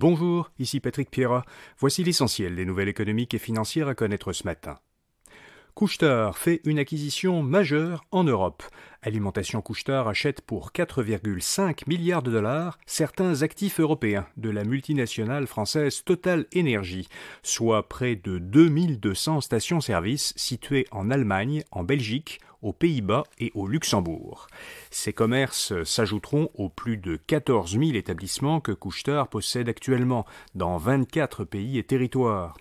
Bonjour, ici Patrick Pierrat. Voici l'essentiel des nouvelles économiques et financières à connaître ce matin. Couche-Tard fait une acquisition majeure en Europe. Alimentation Couche-Tard achète pour 4,5 milliards de dollars certains actifs européens de la multinationale française Total Energy, soit près de 2200 stations-service situées en Allemagne, en Belgique, aux Pays-Bas et au Luxembourg. Ces commerces s'ajouteront aux plus de 14 000 établissements que Couche-Tard possède actuellement dans 24 pays et territoires.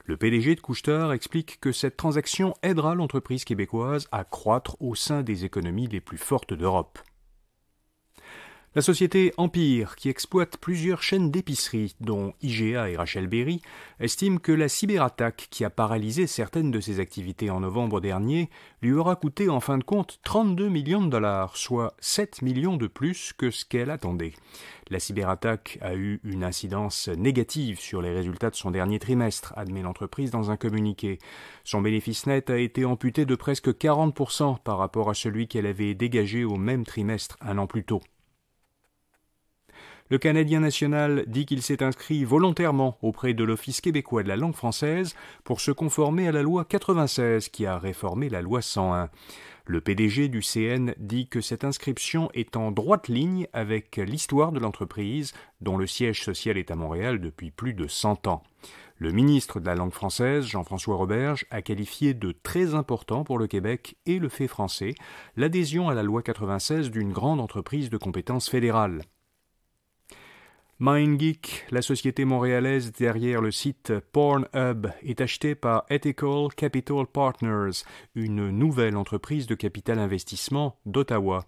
Le PDG de Couche-Tard explique que cette transaction aidera l'entreprise québécoise à croître au sein des économies les plus fortes d'Europe. La société Empire, qui exploite plusieurs chaînes d'épicerie, dont IGA et Rachel Berry, estime que la cyberattaque qui a paralysé certaines de ses activités en novembre dernier lui aura coûté en fin de compte 32 millions de dollars, soit 7 millions de plus que ce qu'elle attendait. La cyberattaque a eu une incidence négative sur les résultats de son dernier trimestre, admet l'entreprise dans un communiqué. Son bénéfice net a été amputé de presque 40% par rapport à celui qu'elle avait dégagé au même trimestre un an plus tôt. Le Canadien national dit qu'il s'est inscrit volontairement auprès de l'Office québécois de la langue française pour se conformer à la loi 96 qui a réformé la loi 101. Le PDG du CN dit que cette inscription est en droite ligne avec l'histoire de l'entreprise, dont le siège social est à Montréal depuis plus de 100 ans. Le ministre de la langue française, Jean-François Roberge, a qualifié de très important pour le Québec et le fait français l'adhésion à la loi 96 d'une grande entreprise de compétences fédérales. MindGeek, la société montréalaise derrière le site Pornhub, est achetée par Ethical Capital Partners, une nouvelle entreprise de capital investissement d'Ottawa.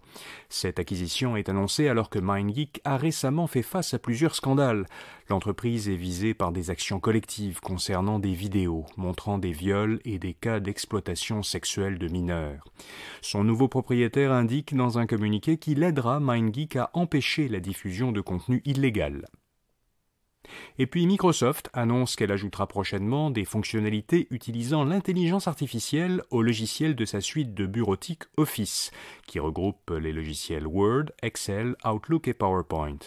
Cette acquisition est annoncée alors que MindGeek a récemment fait face à plusieurs scandales. L'entreprise est visée par des actions collectives concernant des vidéos montrant des viols et des cas d'exploitation sexuelle de mineurs. Son nouveau propriétaire indique dans un communiqué qu'il aidera MindGeek à empêcher la diffusion de contenu illégal. Et puis Microsoft annonce qu'elle ajoutera prochainement des fonctionnalités utilisant l'intelligence artificielle au logiciel de sa suite de bureautique Office, qui regroupe les logiciels Word, Excel, Outlook et PowerPoint.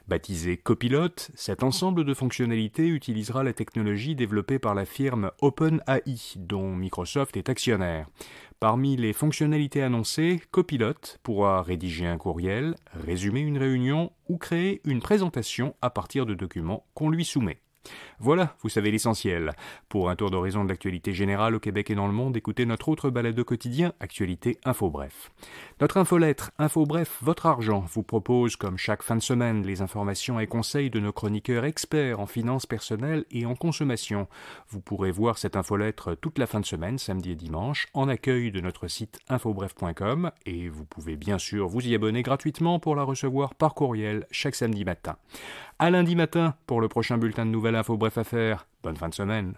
Baptisé Copilot, cet ensemble de fonctionnalités utilisera la technologie développée par la firme OpenAI, dont Microsoft est actionnaire. Parmi les fonctionnalités annoncées, Copilot pourra rédiger un courriel, résumer une réunion ou créer une présentation à partir de documents qu'on lui soumet. Voilà, vous savez l'essentiel. Pour un tour d'horizon de l'actualité générale au Québec et dans le monde, écoutez notre autre balado quotidien, Actualité Info Bref. Notre infolettre Info Bref, votre argent, vous propose, comme chaque fin de semaine, les informations et conseils de nos chroniqueurs experts en finances personnelles et en consommation. Vous pourrez voir cette infolettre toute la fin de semaine, samedi et dimanche, en accueil de notre site infobref.com et vous pouvez bien sûr vous y abonner gratuitement pour la recevoir par courriel chaque samedi matin. À lundi matin pour le prochain bulletin de nouvelles Info Bref à faire. Bonne fin de semaine.